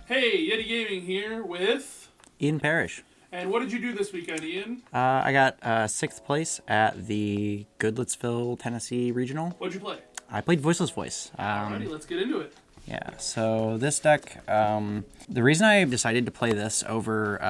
Hey, Yeti Gaming here with... Ian Parish. And what did you do this weekend, Ian? I got 6th place at the Goodlettsville, Tennessee Regional. What'd you play? I played Voiceless Voice. Alrighty, let's get into it. Yeah, so this deck, the reason I decided to play this over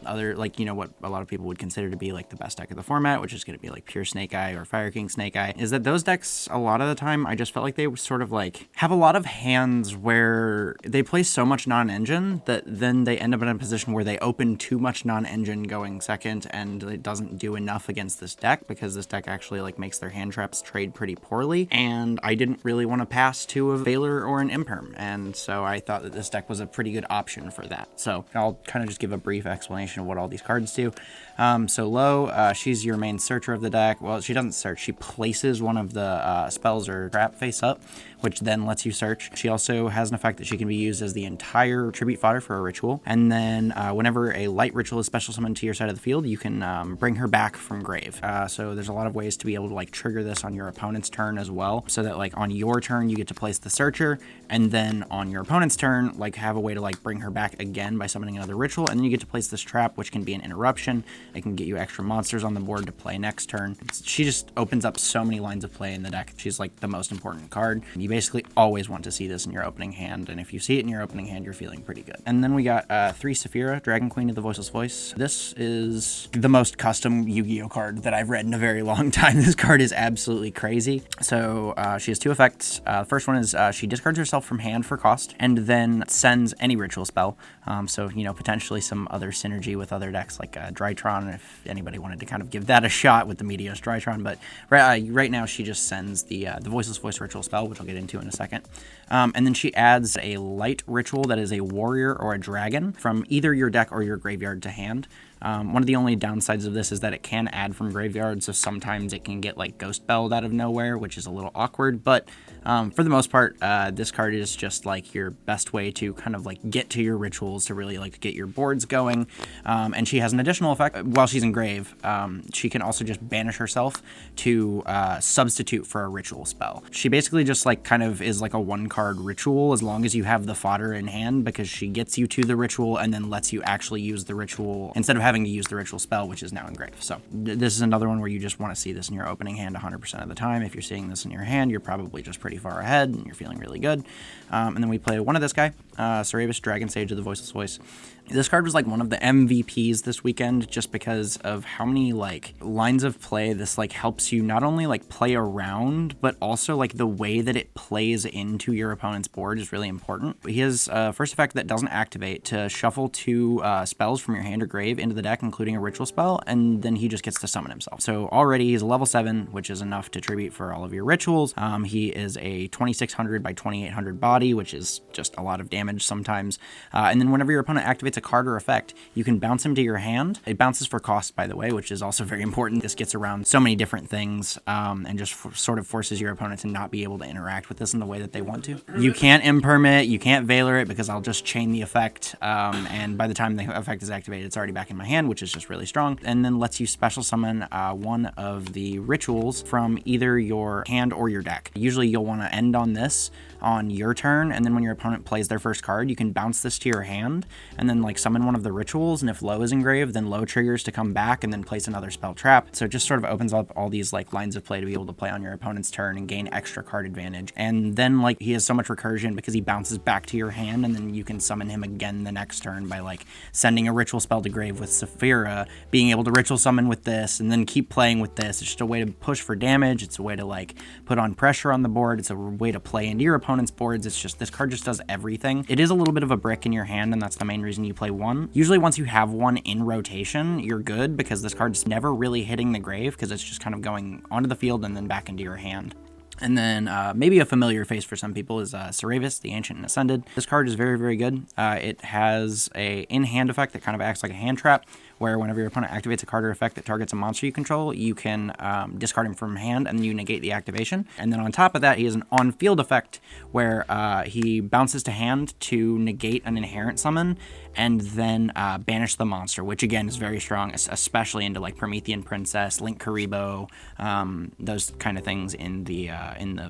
other, like, you know, what a lot of people would consider to be, like, the best deck of the format, which is going to be, like, pure Snake Eye or Fire King Snake Eye, is that those decks, a lot of the time, I just felt like they were sort of, like, have a lot of hands where they play so much non-engine that then they end up in a position where they open too much non-engine going second, and it doesn't do enough against this deck, because this deck actually, like, makes their hand traps trade pretty poorly, and I didn't really want to pass to a Veiler or an Imperm. And so I thought that this deck was a pretty good option for that. So I'll kind of just give a brief explanation of what all these cards do. So Lo, she's your main searcher of the deck. Well, she doesn't search. She places one of the spells or trap face up, which then lets you search. She also has an effect that she can be used as the entire tribute fodder for a ritual. And then whenever a light ritual is special summoned to your side of the field, you can bring her back from grave. So there's a lot of ways to be able to like trigger this on your opponent's turn as well. So that like on your turn, you get to place the searcher, and then on your opponent's turn, like have a way to like bring her back again by summoning another ritual, and then you get to place this trap, which can be an interruption. It can get you extra monsters on the board to play next turn. She just opens up so many lines of play in the deck. She's like the most important card. You basically always want to see this in your opening hand, and if you see it in your opening hand, you're feeling pretty good. And then we got 3 Saphira, Dragon Queen of the Voiceless Voice. This is the most custom Yu-Gi-Oh card that I've read in a very long time. This card is absolutely crazy. So she has 2 effects. The first one is she discards herself from hand for cost, and then sends any ritual spell. So, you know, potentially some other synergy with other decks like Drytron, if anybody wanted to kind of give that a shot with the Meteos Drytron. But right now she just sends the Voiceless Voice ritual spell, which I'll get into in a second. And then she adds a light ritual that is a warrior or a dragon from either your deck or your graveyard to hand. One of the only downsides of this is that it can add from graveyard, so sometimes it can get like ghost belled out of nowhere, which is a little awkward, but for the most part, this card is just like your best way to kind of like get to your rituals to really like get your boards going. And she has an additional effect while she's in grave. She can also just banish herself to substitute for a ritual spell. She basically just like kind of is like a 1-card ritual as long as you have the fodder in hand, because she gets you to the ritual and then lets you actually use the ritual instead of having to use the ritual spell, which is now engraved. So this is another one where you just want to see this in your opening hand 100% of the time. If you're seeing this in your hand, you're probably just pretty far ahead and you're feeling really good. And then we play one of this guy, Cerebus, Dragon Sage of the Voiceless Voice. This card was like one of the MVPs this weekend just because of how many like lines of play this like helps you not only like play around, but also like the way that it plays into your opponent's board is really important. He has a first effect that doesn't activate to shuffle 2 spells from your hand or grave into the deck, including a ritual spell, and then he just gets to summon himself. So already he's a level 7, which is enough to tribute for all of your rituals. He is a 2600 by 2800 body, which is just a lot of damage sometimes. And then whenever your opponent activates a card or effect, you can bounce him to your hand. It bounces for cost, by the way, which is also very important. This gets around so many different things and just sort of forces your opponent to not be able to interact with this in the way that they want to. You can't imperm it, you can't Veiler it, because I'll just chain the effect, and by the time the effect is activated, it's already back in my hand, which is just really strong. And then lets you special summon one of the rituals from either your hand or your deck. Usually you'll want to end on this on your turn, and then when your opponent plays their first card, you can bounce this to your hand and then like summon one of the rituals, and if Lo is engraved, then Lo triggers to come back and then place another spell trap. So it just sort of opens up all these like lines of play to be able to play on your opponent's turn and gain extra card advantage. And then like he has so much recursion because he bounces back to your hand, and then you can summon him again the next turn by like sending a ritual spell to grave with Saphira, being able to ritual summon with this, and then keep playing with this. It's just a way to push for damage. It's a way to like put on pressure on the board. It's a way to play into your opponent's boards. It's just, this card just does everything. It is a little bit of a brick in your hand, and that's the main reason you play one. Usually once you have one in rotation, you're good, because this card's never really hitting the grave, because it's just kind of going onto the field and then back into your hand. And then maybe a familiar face for some people is Cerebus, the Ancient and Ascended. This card is very, very good. It has a in-hand effect that kind of acts like a hand trap, where whenever your opponent activates a card or effect that targets a monster you control, you can discard him from hand and you negate the activation. And then on top of that, he has an on-field effect where he bounces to hand to negate an inherent summon and then banish the monster, which again is very strong, especially into like Promethean Princess, Link Karibo, those kind of things in the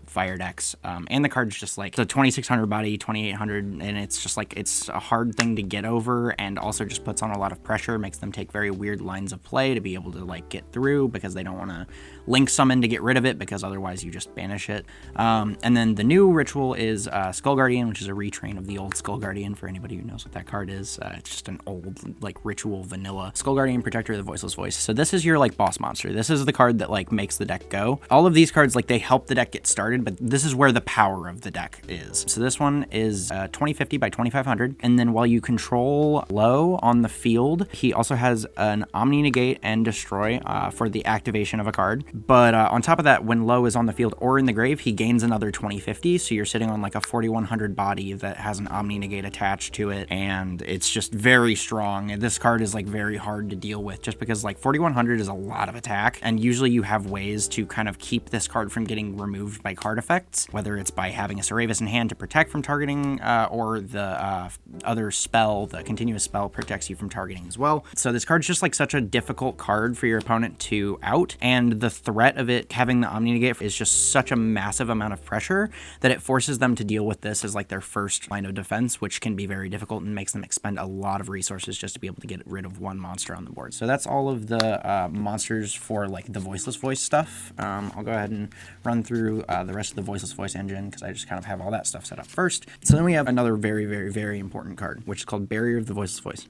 fire decks. And the card's just like, it's a 2600 body, 2800, and it's just like, it's a hard thing to get over, and also just puts on a lot of pressure, makes them take very weird lines of play to be able to like get through, because they don't want to link summon to get rid of it, because otherwise you just banish it. And then the new ritual is Skull Guardian, which is a retrain of the old Skull Guardian, for anybody who knows what that card is. It's just an old like ritual vanilla Skull Guardian, Protector of the Voiceless Voice. So this is your like boss monster. This is the card that like makes the deck go. All of these cards, like, they help the deck get started, but this is where the power of the deck is. So this one is 2050 by 2500, and then while you control low on the field, he also has an Omni Negate and Destroy for the activation of a card. But on top of that, when low is on the field or in the grave, he gains another 2050, so you're sitting on like a 4100 body that has an Omni Negate attached to it, and it's just very strong. This card is like very hard to deal with, just because like 4100 is a lot of attack, and usually you have ways to kind of keep this card from getting removed by card effects, whether it's by having a Cerevis in hand to protect from targeting, or the other spell, the continuous spell, protects you from targeting as well. So this card's just like such a difficult card for your opponent to out, and the threat of it having the Omni Negate is just such a massive amount of pressure that it forces them to deal with this as like their first line of defense, which can be very difficult and makes them expend a lot of resources just to be able to get rid of one monster on the board. So that's all of the monsters for like the Voiceless Voice stuff. I'll go ahead and run through the rest of the Voiceless Voice engine, because I just kind of have all that stuff set up first. So then we have another very, very, very important card, which is called Barrier of the Voiceless Voice.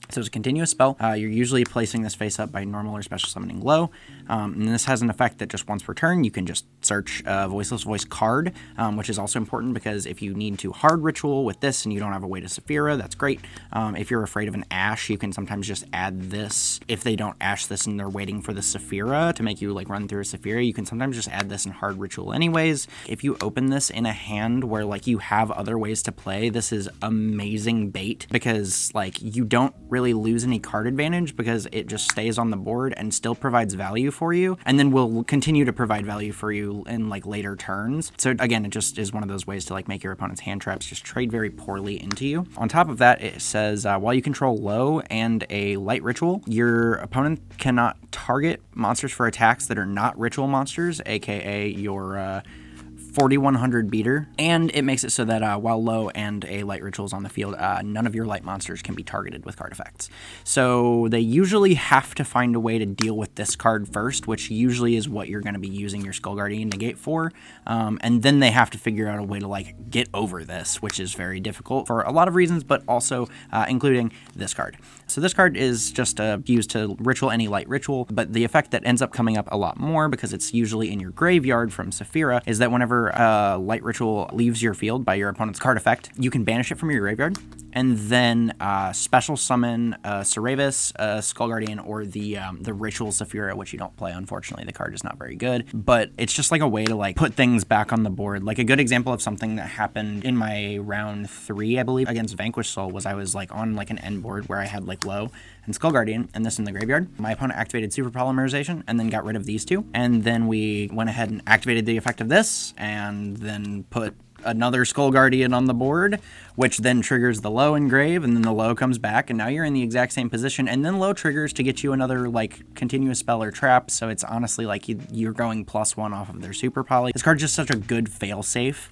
So it's a continuous spell. You're usually placing this face up by normal or special summoning low. And this has an effect that just once per turn, you can just search a Voiceless Voice card, which is also important because if you need to hard ritual with this and you don't have a way to Saphira, that's great. If you're afraid of an Ash, you can sometimes just add this. If they don't Ash this and they're waiting for the Saphira to make you like run through a Saphira, you can sometimes just add this in hard ritual anyways. If you open this in a hand where like you have other ways to play, this is amazing bait, because like you don't really lose any card advantage because it just stays on the board and still provides value for you, and then will continue to provide value for you in like later turns. So again, it just is one of those ways to like make your opponent's hand traps just trade very poorly into you. On top of that, it says while you control low and a light ritual, your opponent cannot target monsters for attacks that are not ritual monsters, aka your 4100 beater, and it makes it so that while low and a light ritual is on the field, none of your light monsters can be targeted with card effects. So they usually have to find a way to deal with this card first, which usually is what you're going to be using your Skull Guardian Negate for, and then they have to figure out a way to like get over this, which is very difficult for a lot of reasons, but also including this card. So this card is just used to ritual any light ritual, but the effect that ends up coming up a lot more, because it's usually in your graveyard from Saphira, is that whenever a light ritual leaves your field by your opponent's card effect, you can banish it from your graveyard, and then special summon Cerevis, Skull Guardian, or the Ritual Saphira, which you don't play, unfortunately. The card is not very good, but it's just like a way to like put things back on the board. Like a good example of something that happened in my round 3, I believe, against Vanquished Soul, was I was like on like an end board where I had like low and Skull Guardian and this in the graveyard. My opponent activated Super Polymerization and then got rid of these two, and then we went ahead and activated the effect of this and then put another Skull Guardian on the board, which then triggers the low engrave, and then the low comes back, and now you're in the exact same position, and then low triggers to get you another like continuous spell or trap. So it's honestly like you're going +1 off of their super poly. This card's just such a good failsafe.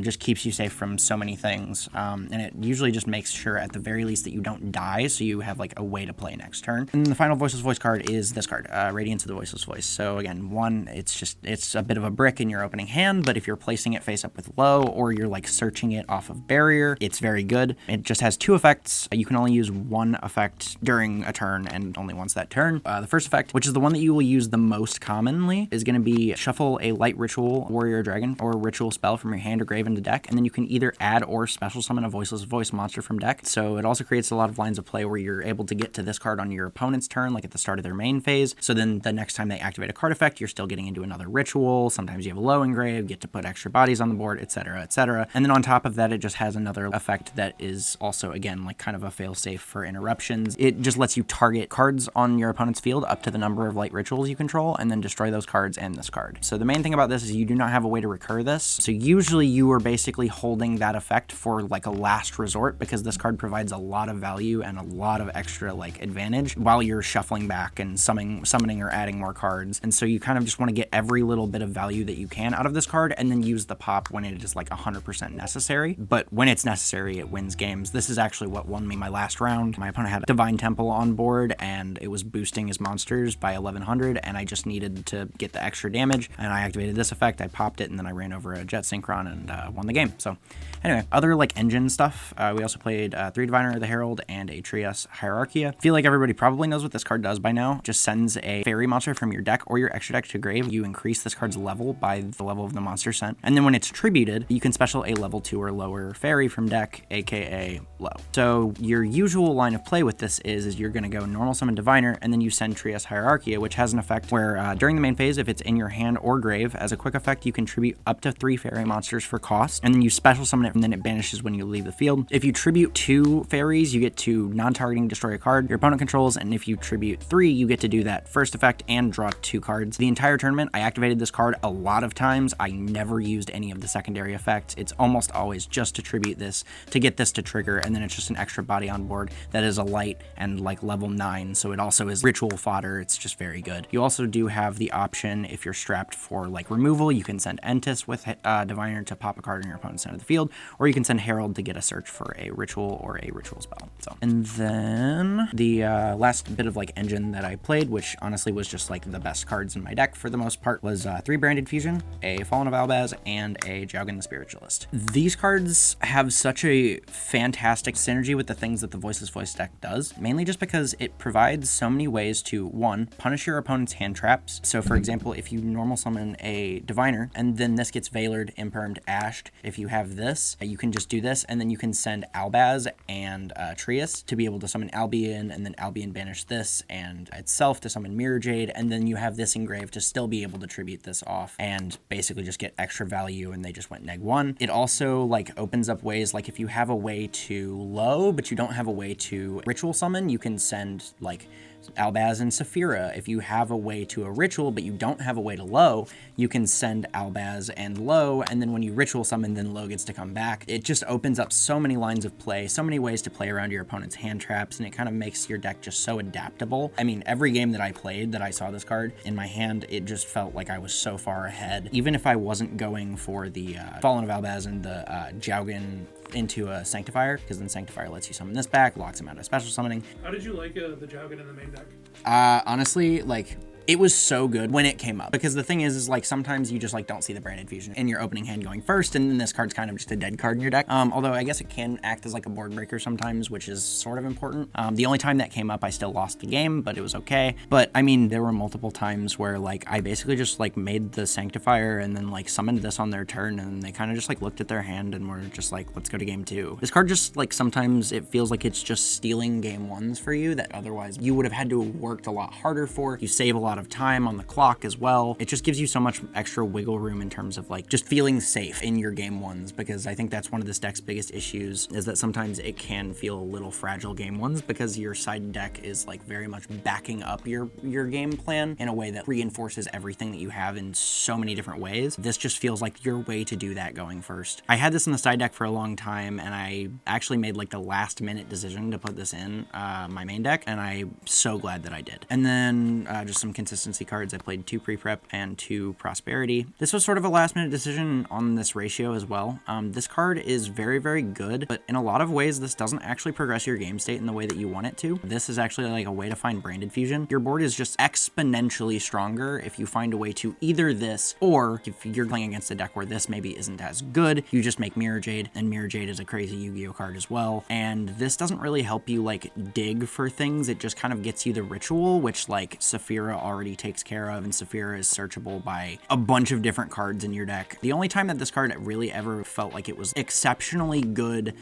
Just keeps you safe from so many things, and it usually just makes sure at the very least that you don't die, so you have like a way to play next turn. And the final Voiceless Voice card is this card, Radiance of the Voiceless Voice. So again, one, it's a bit of a brick in your opening hand, but if you're placing it face up with low, or you're like searching it off of barrier, it's very good. It just has 2 effects. You can only use 1 effect during a turn, and only once that turn. The first effect, which is the one that you will use the most commonly, is going to be shuffle a light ritual, warrior, dragon, or ritual spell from your hand or grave into deck, and then you can either add or special summon a Voiceless Voice monster from deck. So it also creates a lot of lines of play where you're able to get to this card on your opponent's turn, like at the start of their main phase. So then the next time they activate a card effect, you're still getting into another ritual. Sometimes you have a low engrave, get to put extra bodies on the board, etc., etc., etc. And then on top of that, it just has another effect that is also, again, like kind of a failsafe for interruptions. It just lets you target cards on your opponent's field up to the number of light rituals you control, and then destroy those cards and this card. So the main thing about this is you do not have a way to recur this. So usually you are basically holding that effect for like a last resort, because this card provides a lot of value and a lot of extra like advantage while you're shuffling back and summoning or adding more cards. And so you kind of just want to get every little bit of value that you can out of this card, and then use the pop when it is like 100% necessary. But when it's necessary, it wins games. This is actually what won me my last round. My opponent had a Divine Temple on board, and it was boosting his monsters by 1100, and I just needed to get the extra damage, and I activated this effect, I popped it, and then I ran over a Jet Synchron and won the game. So anyway, other like engine stuff, we also played 3 Diviner, the Herald, and a Trias Hierarchia. I feel like everybody probably knows what this card does by now. Just sends a fairy monster from your deck or your extra deck to grave. You increase this card's level by the level of the monster sent, and then when it's tributed, you can special a level 2 or lower fairy from deck, aka low. So your usual line of play with this is you're going to go normal summon Diviner, and then you send Trias Hierarchia, which has an effect where during the main phase, if it's in your hand or grave, as a quick effect, you contribute up to 3 fairy monsters for cost, and then you special summon it, and then it banishes when you leave the field. If you tribute 2 fairies, you get to non-targeting destroy a card your opponent controls, and if you tribute 3, you get to do that first effect and draw 2 cards. The entire tournament, I activated this card a lot of times. I never used any of the secondary effects. It's almost always just to tribute this, to get this to trigger, and then it's just an extra body on board that is a light and like level 9, so it also is ritual fodder. It's just very good. You also do have the option, if you're strapped for like removal, you can send Entis with Diviner to pop a card in your opponent's center of the field, or you can send Herald to get a search for a ritual or a ritual spell. So, and then the last bit of like engine that I played, which honestly was just like the best cards in my deck for the most part, was 3 Branded Fusion, a Fallen of Albaz, and a Jowgen the Spiritualist. These cards have such a fantastic synergy with the things that the Voiceless Voice deck does, mainly just because it provides so many ways to, 1, punish your opponent's hand traps. So for example, if you normal summon a Diviner, and then this gets Veilered, Impermed, Ashed, if you have this, you can just do this, and then you can send Albaz and Trias to be able to summon Albion, and then Albion banish this, and itself to summon Mirror Jade, and then you have this engraved to still be able to tribute this off, and basically just get extra value, and they just went -1. It also like opens up ways, like if you have a way to low, but you don't have a way to ritual summon, you can send like Albaz and Saphira. If you have a way to a ritual, but you don't have a way to low, you can send Albaz and low, and then when you ritual summon, then low gets to come back. It just opens up so many lines of play, so many ways to play around your opponent's hand traps, and it kind of makes your deck just so adaptable. I mean, every game that I played that I saw this card in my hand, it just felt like I was so far ahead. Even if I wasn't going for the Fallen of Albaz and the Jowgen into a Sanctifier, because then Sanctifier lets you summon this back, locks him out of special summoning. How did you like the Jowgen in the main deck? Honestly, like, it was so good when it came up, because the thing is like sometimes you just like don't see the Branded Fusion in your opening hand going first, and then this card's kind of just a dead card in your deck. Although I guess it can act as like a board breaker sometimes, which is sort of important. The only time that came up, I still lost the game, but it was okay. But I mean, there were multiple times where like I basically just like made the Sanctifier and then like summoned this on their turn, and they kind of just like looked at their hand and were just like, let's go to game 2. This card just like sometimes it feels like it's just stealing game 1s for you that otherwise you would have had to have worked a lot harder for. You save a lot of time on the clock as well. It just gives you so much extra wiggle room in terms of like just feeling safe in your game 1s, because I think that's one of this deck's biggest issues, is that sometimes it can feel a little fragile game 1s because your side deck is like very much backing up your game plan in a way that reinforces everything that you have in so many different ways. This just feels like your way to do that going first. I had this in the side deck for a long time, and I actually made like the last minute decision to put this in my main deck, and I'm so glad that I did. And then just some consistency cards. I played 2 pre-prep and 2 prosperity. This was sort of a last minute decision on this ratio as well. This card is very, very good, but in a lot of ways, this doesn't actually progress your game state in the way that you want it to. This is actually like a way to find Branded Fusion. Your board is just exponentially stronger if you find a way to either this, or if you're playing against a deck where this maybe isn't as good, you just make Mirror Jade, and Mirror Jade is a crazy Yu-Gi-Oh card as well. And this doesn't really help you like dig for things. It just kind of gets you the ritual, which like Saphira already takes care of, and Saphira is searchable by a bunch of different cards in your deck. The only time that this card really ever felt like it was exceptionally good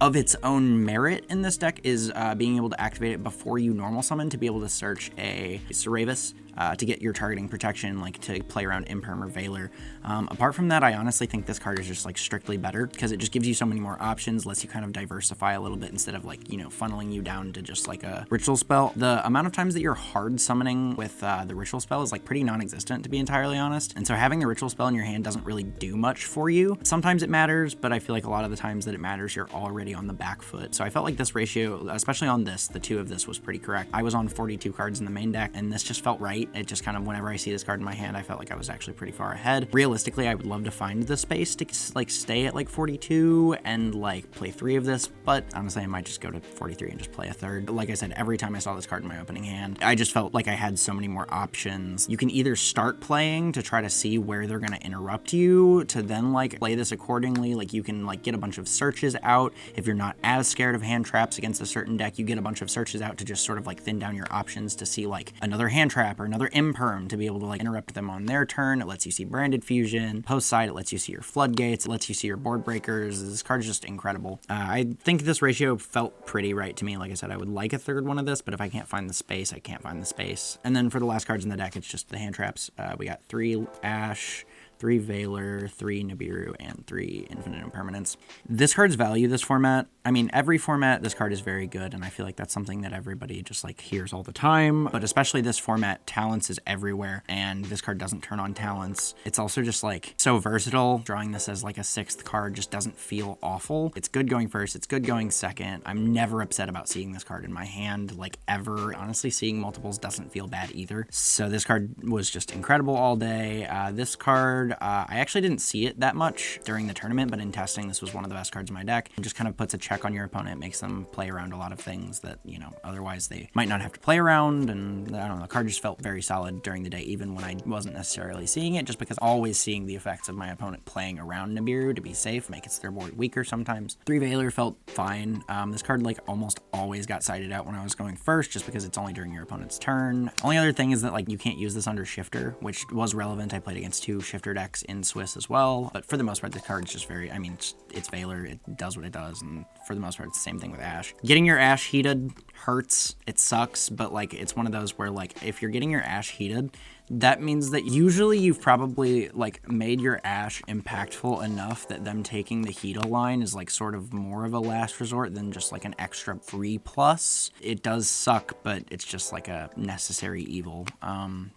of its own merit in this deck is being able to activate it before you normal summon to be able to search a Ceravis to get your targeting protection, like to play around Imperm or Veiler. Apart from that, I honestly think this card is just like strictly better because it just gives you so many more options, lets you kind of diversify a little bit instead of like, you know, funneling you down to just like a ritual spell. The amount of times that you're hard summoning with the ritual spell is like pretty non-existent, to be entirely honest. And so having the ritual spell in your hand doesn't really do much for you. Sometimes it matters, but I feel like a lot of the times that it matters, you're already on the back foot. So I felt like this ratio, especially on this, the 2 of this was pretty correct. I was on 42 cards in the main deck, and this just felt right. It just kind of, whenever I see this card in my hand, I felt like I was actually pretty far ahead. Realistically, I would love to find the space to like stay at like 42 and like play 3 of this, but honestly, I might just go to 43 and just play a third. Like I said, every time I saw this card in my opening hand, I just felt like I had so many more options. You can either start playing to try to see where they're going to interrupt you to then like play this accordingly. Like you can like get a bunch of searches out. If you're not as scared of hand traps against a certain deck, you get a bunch of searches out to just sort of like thin down your options to see like another hand trap or another imperm to be able to like interrupt them on their turn. It lets you see branded fusion. Post side, it lets you see your floodgates. It lets you see your board breakers. This card's just incredible. I think this ratio felt pretty right to me. Like I said, I would like a third one of this, but if I can't find the space, I can't find the space. And then for the last cards in the deck, it's just the hand traps. We got 3 Ash, 3 Veiler, 3 Nibiru, and 3 Infinite Impermanence. This card's value, this format, I mean, every format, this card is very good, and I feel like that's something that everybody just like hears all the time, but especially this format, talents is everywhere, and this card doesn't turn on talents. It's also just like so versatile. Drawing this as like a 6th card just doesn't feel awful. It's good going first, it's good going second. I'm never upset about seeing this card in my hand, like ever. Honestly, seeing multiples doesn't feel bad either. So this card was just incredible all day. This card, I actually didn't see it that much during the tournament, but in testing, this was one of the best cards in my deck. It just kind of puts a check on your opponent, makes them play around a lot of things that, you know, otherwise they might not have to play around. And I don't know, the card just felt very solid during the day, even when I wasn't necessarily seeing it, just because always seeing the effects of my opponent playing around Nibiru to be safe makes their board weaker sometimes. 3 Veiler felt fine. This card like almost always got sided out when I was going first, just because it's only during your opponent's turn. Only other thing is that like you can't use this under Shifter, which was relevant. I played against 2 Shifter decks in Swiss as well, but for the most part, the card's just very, I mean, it's Veiler, it does what it does, and for the most part, it's the same thing with Ash. Getting your Ash heated hurts, it sucks, but like it's one of those where like if you're getting your Ash heated, that means that usually you've probably like made your Ash impactful enough that them taking the Hita line is like sort of more of a last resort than just like an extra free plus. It does suck, but it's just like a necessary evil.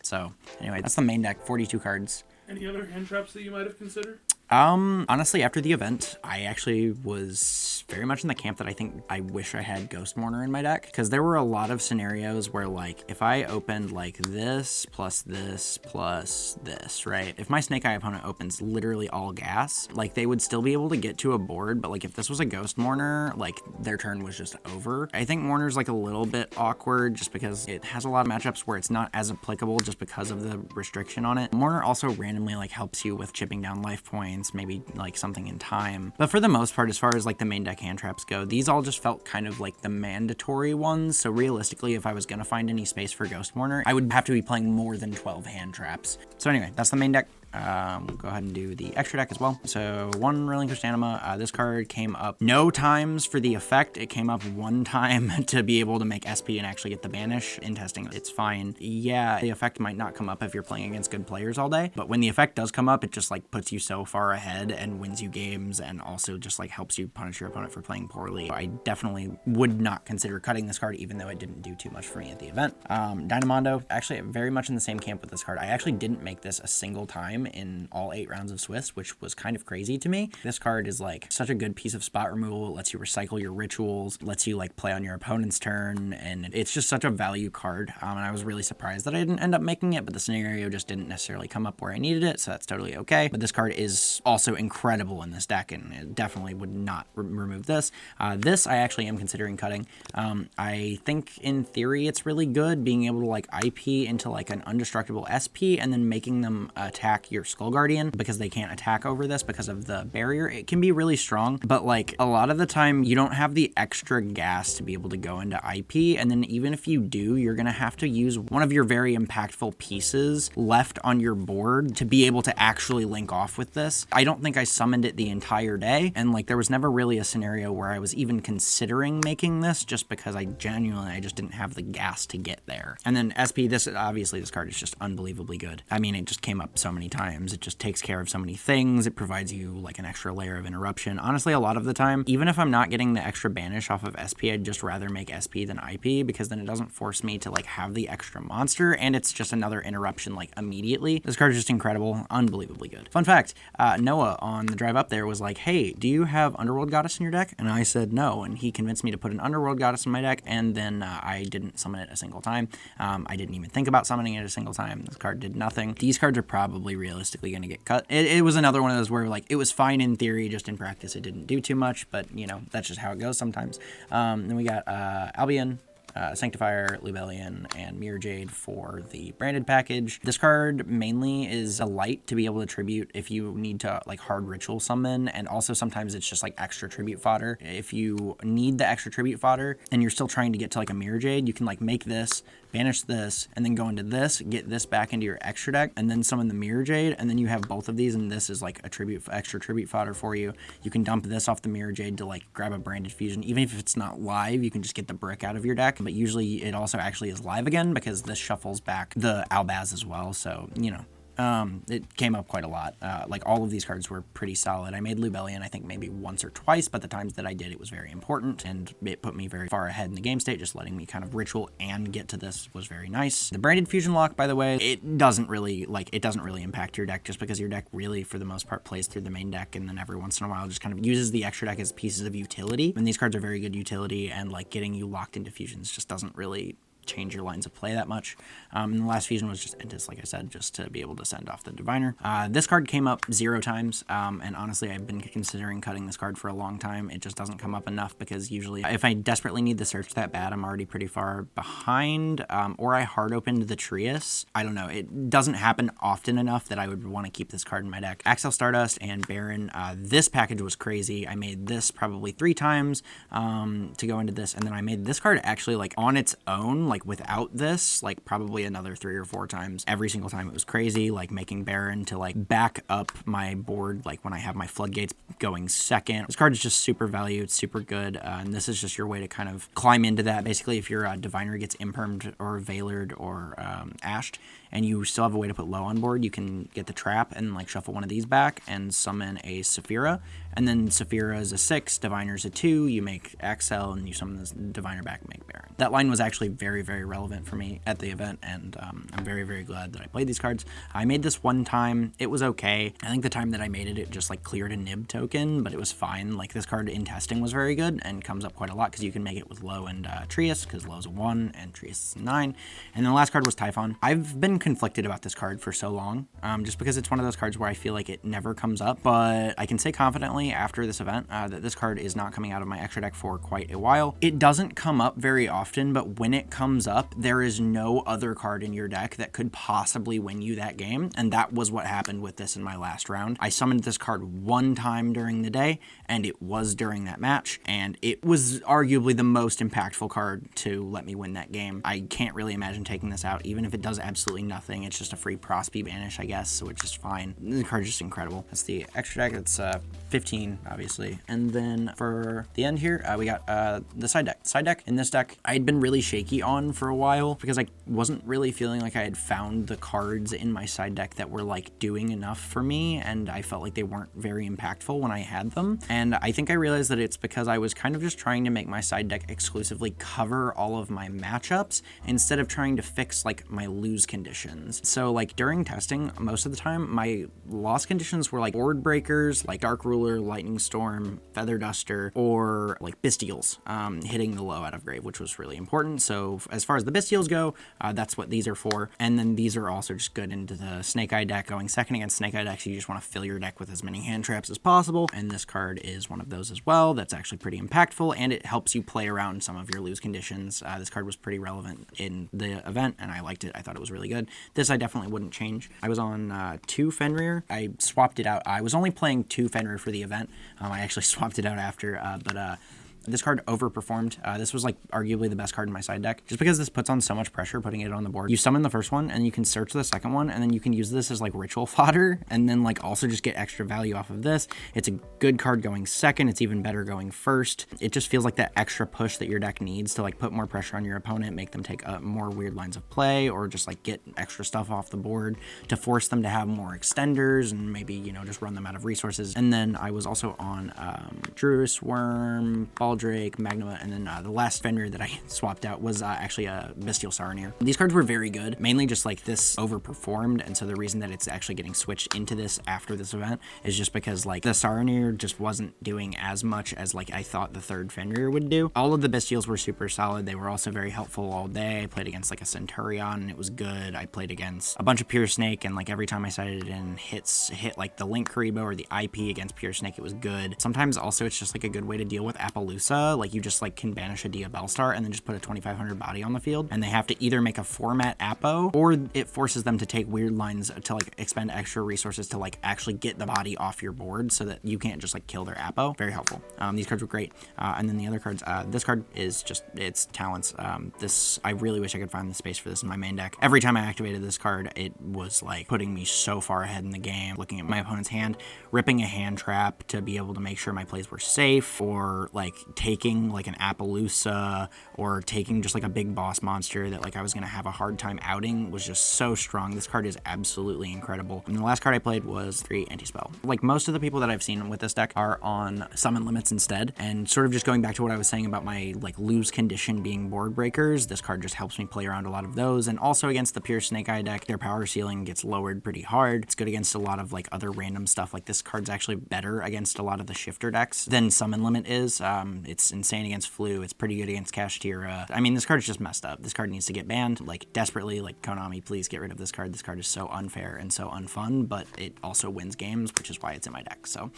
So anyway, that's the main deck, 42 cards. Any other hand traps that you might have considered? Honestly, after the event, I actually was very much in the camp that I think I wish I had Ghost Mourner in my deck, because there were a lot of scenarios where, like, if I opened, like, this, plus this, plus this, right? If my Snake Eye opponent opens literally all gas, like, they would still be able to get to a board, but, like, if this was a Ghost Mourner, like, their turn was just over. I think Mourner's, like, a little bit awkward just because it has a lot of matchups where it's not as applicable just because of the restriction on it. Mourner also randomly, like, helps you with chipping down life points, maybe like something in time. But for the most part, as far as like the main deck hand traps go, these all just felt kind of like the mandatory ones. So realistically, if I was gonna find any space for Ghost Mourner, I would have to be playing more than 12 hand traps. So anyway, that's the main deck. We'll go ahead and do the extra deck as well. So 1 Relinquished Anima. This card came up no times for the effect. It came up 1 time to be able to make SP and actually get the banish. In testing, it's fine. Yeah, the effect might not come up if you're playing against good players all day, but when the effect does come up, it just like puts you so far ahead and wins you games, and also just like helps you punish your opponent for playing poorly. I definitely would not consider cutting this card, even though it didn't do too much for me at the event. Dynamondo, actually very much in the same camp with this card. I actually didn't make this a single time in all 8 rounds of Swiss, which was kind of crazy to me. This card is like such a good piece of spot removal. It lets you recycle your rituals, lets you like play on your opponent's turn, and it's just such a value card. And I was really surprised that I didn't end up making it, but the scenario just didn't necessarily come up where I needed it, so that's totally okay. But this card is also incredible in this deck, and it definitely would not remove this. This I actually am considering cutting. I think in theory it's really good being able to like IP into like an undestructible SP and then making them attack your Skull Guardian because they can't attack over this because of the barrier. It can be really strong, but like a lot of the time you don't have the extra gas to be able to go into IP, and then even if you do, you're gonna have to use one of your very impactful pieces left on your board to be able to actually link off with this. I don't think I summoned it the entire day, and like there was never really a scenario where I was even considering making this just because I just didn't have the gas to get there. And then SP, this card is just unbelievably good. I mean, it just came up so many times. It just takes care of so many things. It provides you like an extra layer of interruption. Honestly, a lot of the time, even if I'm not getting the extra banish off of SP, I'd just rather make SP than IP because then it doesn't force me to like have the extra monster, and it's just another interruption like immediately. This card is just incredible, unbelievably good. Fun fact, Noah on the drive up there was like, hey, do you have Underworld Goddess in your deck? And I said no, and he convinced me to put an Underworld Goddess in my deck, and then I didn't summon it a single time. I didn't even think about summoning it a single time. This card did nothing. These cards are probably realistically going to get cut. It was another one of those where like it was fine in theory, just in practice it didn't do too much, but you know, that's just how it goes sometimes. Then we got Albion, Sanctifier, Lubellion, and Mirror Jade for the branded package. This card mainly is a light to be able to tribute if you need to like hard ritual summon, and also sometimes it's just like extra tribute fodder. If you need the extra tribute fodder and you're still trying to get to like a Mirror Jade, you can like make this, banish this, and then go into this, get this back into your extra deck, and then summon the Mirror Jade, and then you have both of these, and this is like a extra tribute fodder for you. You can dump this off the Mirror Jade to like grab a branded fusion. Even if it's not live, you can just get the brick out of your deck, but usually it also actually is live again because this shuffles back the Albaz as well, so, you know. It came up quite a lot. Like all of these cards were pretty solid. I made Lubellion, I think maybe once or twice, but the times that I did, it was very important, and it put me very far ahead in the game state. Just letting me kind of ritual and get to this was very nice. The branded fusion lock, by the way, it doesn't really impact your deck, just because your deck really, for the most part, plays through the main deck, and then every once in a while just kind of uses the extra deck as pieces of utility. And these cards are very good utility, and like getting you locked into fusions just doesn't really change your lines of play that much. And the last fusion was just like I said, just to be able to send off the Diviner. This card came up 0 times, and honestly, I've been considering cutting this card for a long time. It just doesn't come up enough because usually if I desperately need the search that bad, I'm already pretty far behind, or I hard opened the Trias. I don't know. It doesn't happen often enough that I would want to keep this card in my deck. Axel Stardust and Baron. This package was crazy. I made this probably 3 times to go into this, and then I made this card actually like on its own, like without this, like probably another 3 or 4 times. Every single time it was crazy, like making Baron to like back up my board, like when I have my floodgates going second. This card is just super valued, super good, and this is just your way to kind of climb into that. Basically, if your Diviner gets impermed or veilered or ashed, and you still have a way to put low on board, you can get the trap and like shuffle one of these back and summon a Saphira. And then Saphira is a 6, Diviner's a 2, you make Axel and you summon this Diviner back and make Baron. That line was actually very, very relevant for me at the event, and I'm very, very glad that I played these cards. I made this one time, it was okay. I think the time that I made it, it just like cleared a nib token, but it was fine. Like this card in testing was very good and comes up quite a lot because you can make it with low and Trias, because low's a 1 and Trias is a 9. And then the last card was Typhon. I've been conflicted about this card for so long, just because it's one of those cards where I feel like it never comes up, but I can say confidently after this event that this card is not coming out of my extra deck for quite a while. It doesn't come up very often, but when it comes up, there is no other card in your deck that could possibly win you that game, and that was what happened with this in my last round. I summoned this card 1 time during the day, and it was during that match, and it was arguably the most impactful card to let me win that game. I can't really imagine taking this out, even if it does absolutely nothing. It's just a free Prosby banish, I guess, which is fine. The card is just incredible. That's the extra deck. It's 15, obviously. And then for the end here, we got the side deck. Side deck, in this deck, I had been really shaky on for a while because I wasn't really feeling like I had found the cards in my side deck that were like doing enough for me, and I felt like they weren't very impactful when I had them. And I think I realized that it's because I was kind of just trying to make my side deck exclusively cover all of my matchups instead of trying to fix like my lose conditions. So like during testing, most of the time my loss conditions were like board breakers, like Dark Ruler, Lightning Storm, Feather Duster, or like Bestials hitting the low out of grave, which was really important. So as far as the Bestials go, that's what these are for. And then these are also just good into the Snake Eye deck. Going second against Snake Eye decks, you just want to fill your deck with as many hand traps as possible. And this card is one of those as well. That's actually pretty impactful, and it helps you play around some of your lose conditions. This card was pretty relevant in the event, and I liked it. I thought it was really good. This I definitely wouldn't change. I was on 2 Fenrir. I swapped it out. I was only playing 2 Fenrir for the event. I actually swapped it out after, but this card overperformed. This was like arguably the best card in my side deck, just because this puts on so much pressure putting it on the board. You summon the first one, and you can search the second one, and then you can use this as like ritual fodder, and then like also just get extra value off of this. It's a good card going second. It's even better going first. It just feels like that extra push that your deck needs to like put more pressure on your opponent, make them take more weird lines of play, or just like get extra stuff off the board to force them to have more extenders and maybe, you know, just run them out of resources. And then I was also on Druis Worm, Drake, Magnuma, and then the last Fenrir that I swapped out was actually a Bestial Saronir. These cards were very good, mainly just like this overperformed, and so the reason that it's actually getting switched into this after this event is just because like the Saronir just wasn't doing as much as like I thought the third Fenrir would do. All of the Bestials were super solid. They were also very helpful all day. I played against like a Centurion and it was good. I played against a bunch of Pure Snake, and like every time I sided in hit like the Link Karibo or the IP against Pure Snake, it was good. Sometimes also it's just like a good way to deal with Appaloosa. Like you just like can banish a Dia Bellstar and then just put a 2500 body on the field, and they have to either make a format Appo, or it forces them to take weird lines to like expend extra resources to like actually get the body off your board so that you can't just like kill their Appo. Very helpful. These cards were great. And then the other cards, this card is just its talents. This, I really wish I could find the space for this in my main deck. Every time I activated this card, it was like putting me so far ahead in the game, looking at my opponent's hand, ripping a hand trap to be able to make sure my plays were safe, or like taking like an Appaloosa, or taking just like a big boss monster that like I was going to have a hard time outing, was just so strong. This card is absolutely incredible. And the last card I played was 3 Anti-Spell. Like most of the people that I've seen with this deck are on summon limits instead, and sort of just going back to what I was saying about my like lose condition being board breakers, this card just helps me play around a lot of those. And also against the Pure Snake Eye deck, their power ceiling gets lowered pretty hard. It's good against a lot of like other random stuff. Like this card's actually better against a lot of the shifter decks than summon limit is. It's insane against Flu. It's pretty good against Kashtira. I mean, this card is just messed up. This card needs to get banned, like desperately. Like Konami, please get rid of this card. This card is so unfair and so unfun, but it also wins games, which is why it's in my deck. So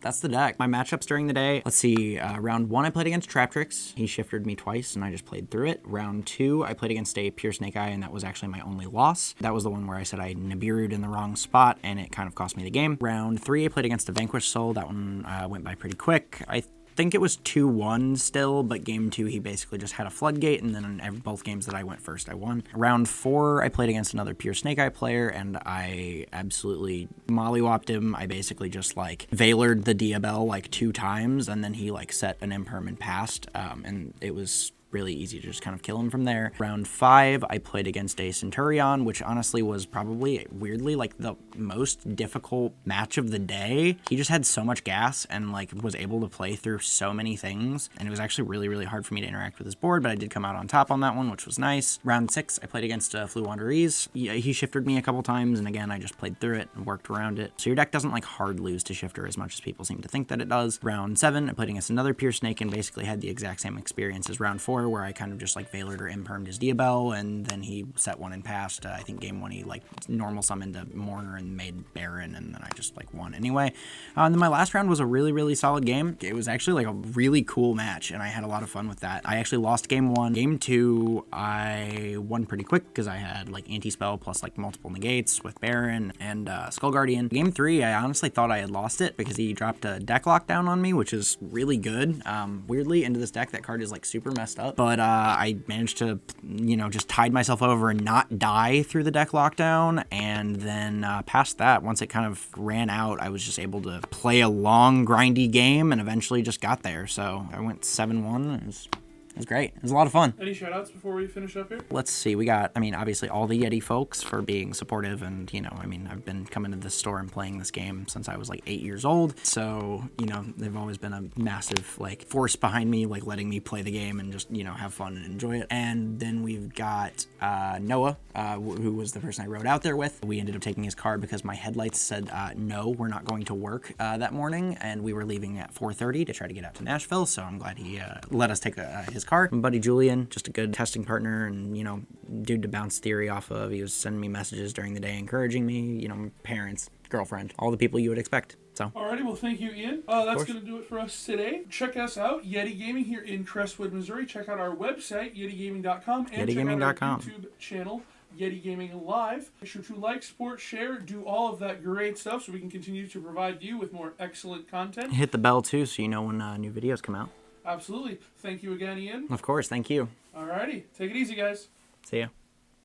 that's the deck. My matchups during the day, let's see, round 1 I played against Traptrix. He shifted me twice and I just played through it. Round 2 I played against a Pure Snake Eye, and that was actually my only loss. That was the one where I said I Nibiru'd in the wrong spot and it kind of cost me the game. Round 3 I played against a Vanquished Soul. That one went by pretty quick. I think it was 2-1 still, but game 2 he basically just had a floodgate, and then in both games that I went first I won. Round 4 I played against another Pure Snake Eye player, and I absolutely mollywopped him. I basically just like Veilered the Diabell like 2 times, and then he like set an imperm and passed, and it was really easy to just kind of kill him from there. Round 5, I played against a Centurion, which honestly was probably, weirdly, like the most difficult match of the day. He just had so much gas and like was able to play through so many things, and it was actually really, really hard for me to interact with his board, but I did come out on top on that one, which was nice. Round 6, I played against Flu Wanderese. He shifted me a couple times, and again, I just played through it and worked around it. So your deck doesn't like hard lose to shifter as much as people seem to think that it does. Round 7, I played against another Pure Snake and basically had the exact same experience as Round 4, where I kind of just like Veilered or impermed his Diabell, and then he set one and passed. I think game 1 he like normal summoned a Mourner and made Baron, and then I just like won anyway. And then my last round was a really, really solid game. It was actually like a really cool match, and I had a lot of fun with that. I actually lost game 1. Game 2, I won pretty quick because I had like Anti-Spell plus like multiple negates with Baron and Skull Guardian. Game 3, I honestly thought I had lost it because he dropped a deck lockdown on me, which is really good. Weirdly, into this deck, that card is like super messed up, but I managed to, you know, just tide myself over and not die through the deck lockdown, and then past that, once it kind of ran out, I was just able to play a long, grindy game and eventually just got there. So I went 7-1. It was great. It was a lot of fun. Any shoutouts before we finish up here? Let's see. We got, I mean, obviously all the Yeti folks for being supportive, and, you know, I mean, I've been coming to this store and playing this game since I was like 8 years old. So, you know, they've always been a massive like force behind me, like letting me play the game and just, you know, have fun and enjoy it. And then we've got Noah, who was the person I rode out there with. We ended up taking his car because my headlights said, no, we're not going to work that morning. And we were leaving at 4:30 to try to get out to Nashville. So I'm glad he let us take his his car. My buddy Julian, just a good testing partner and, you know, dude to bounce theory off of. He was sending me messages during the day encouraging me, you know, parents, girlfriend, all the people you would expect. So. Alrighty, well, thank you, Ian. That's going to do it for us today. Check us out, Yeti Gaming here in Crestwood, Missouri. Check out our website, yetigaming.com, and check out our YouTube channel, Yeti Gaming Live. Make sure to like, support, share, do all of that great stuff so we can continue to provide you with more excellent content. Hit the bell, too, so you know when new videos come out. Absolutely. Thank you again, Ian. Of course, thank you. Alrighty, take it easy, guys. See ya.